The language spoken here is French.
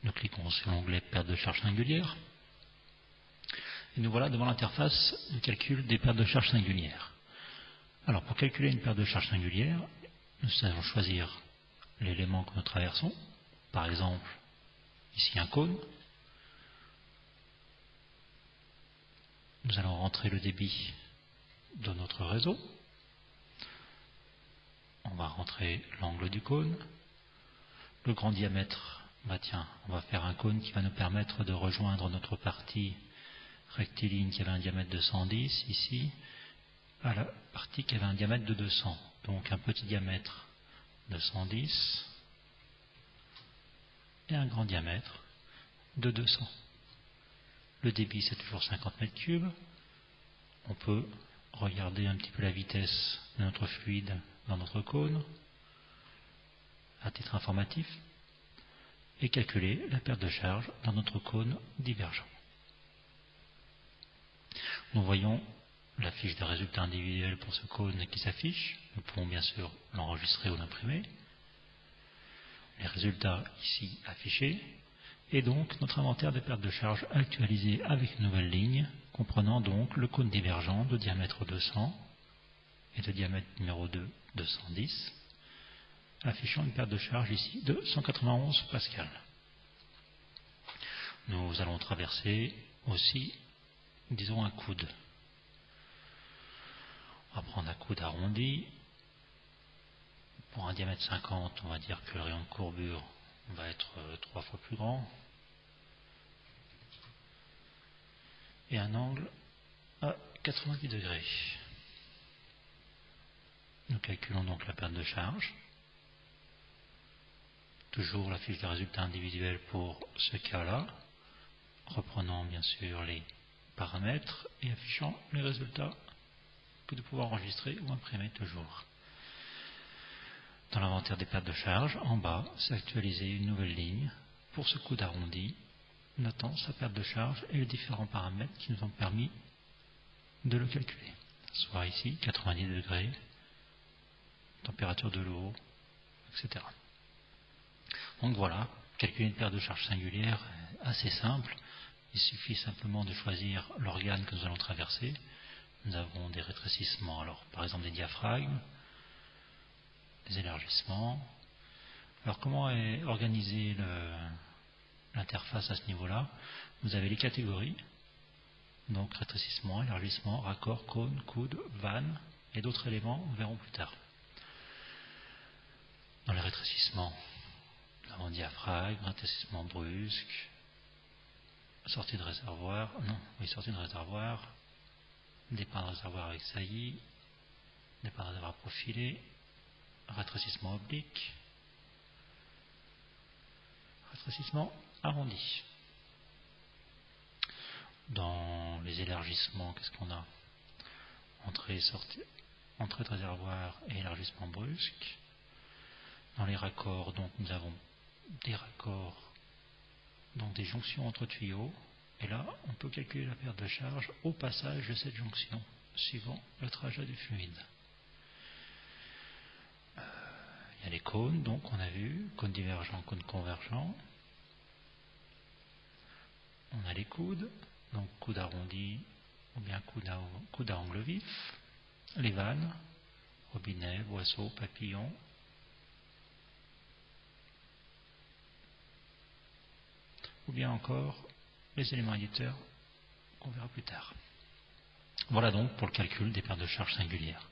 Nous cliquons sur l'onglet perte de charge singulière. Et nous voilà devant l'interface de calcul des pertes de charge singulières. Alors pour calculer une perte de charge singulière, nous allons choisir l'élément que nous traversons. Par exemple, ici un cône. Nous allons rentrer le débit de notre réseau. On va rentrer l'angle du cône. Le grand diamètre, on va faire un cône qui va nous permettre de rejoindre notre partie rectiligne qui avait un diamètre de 110 ici, à la partie qui avait un diamètre de 200. Donc un petit diamètre de 110 et un grand diamètre de 200. Le débit c'est toujours 50 mètres cubes. On peut regarder un petit peu la vitesse de notre fluide dans notre cône à titre informatif et calculer la perte de charge dans notre cône divergent. Nous voyons la fiche de résultats individuels pour ce cône qui s'affiche. Nous pouvons bien sûr l'enregistrer ou l'imprimer. Les résultats ici affichés. Et donc notre inventaire de perte de charge actualisé avec une nouvelle ligne, comprenant donc le cône divergent de diamètre 200 et de diamètre numéro 2 de 110, affichant une perte de charge ici de 191 pascal. Nous allons traverser aussi, disons, un coude. On va prendre un coude arrondi. Pour un diamètre 50, on va dire que le rayon de courbure va être 3 fois plus grand. Et un angle à 90 degrés. Nous calculons donc la perte de charge. Toujours la fiche de résultats individuels pour ce cas-là, reprenant bien sûr les paramètres et affichant les résultats que nous pouvons enregistrer ou imprimer toujours. Dans l'inventaire des pertes de charge, en bas, c'est actualisé une nouvelle ligne pour ce coude arrondi, notant sa perte de charge et les différents paramètres qui nous ont permis de le calculer. Soit ici 90 degrés, température de l'eau, etc. Donc voilà, calculer une perte de charge singulière est assez simple. Il suffit simplement de choisir l'organe que nous allons traverser. Nous avons des rétrécissements, alors par exemple des diaphragmes, des élargissements. Alors comment est organisée l'interface à ce niveau-là? Vous avez les catégories, donc rétrécissement, élargissement, raccord, cône, coude, vanne et d'autres éléments, nous verrons plus tard. Dans les rétrécissements, nous avons diaphragme, rétrécissement brusque, sortie de réservoir, sortie de réservoir, départ de réservoir avec saillie, départ de réservoir profilé, rétrécissement oblique, rétrécissement arrondi. Dans les élargissements, qu'est-ce qu'on a? Entrée de réservoir et élargissement brusque. Dans les raccords, donc nous avons des raccords, donc des jonctions entre tuyaux. Et là, on peut calculer la perte de charge au passage de cette jonction, suivant le trajet du fluide. Il y a les cônes, donc on a vu, cône divergent, cône convergent. On a les coudes, donc coude arrondi ou bien coude à angle vif. Les vannes, robinet, boisseau, papillon. Ou bien encore les éléments éditeurs qu'on verra plus tard. Voilà donc pour le calcul des pertes de charge singulières.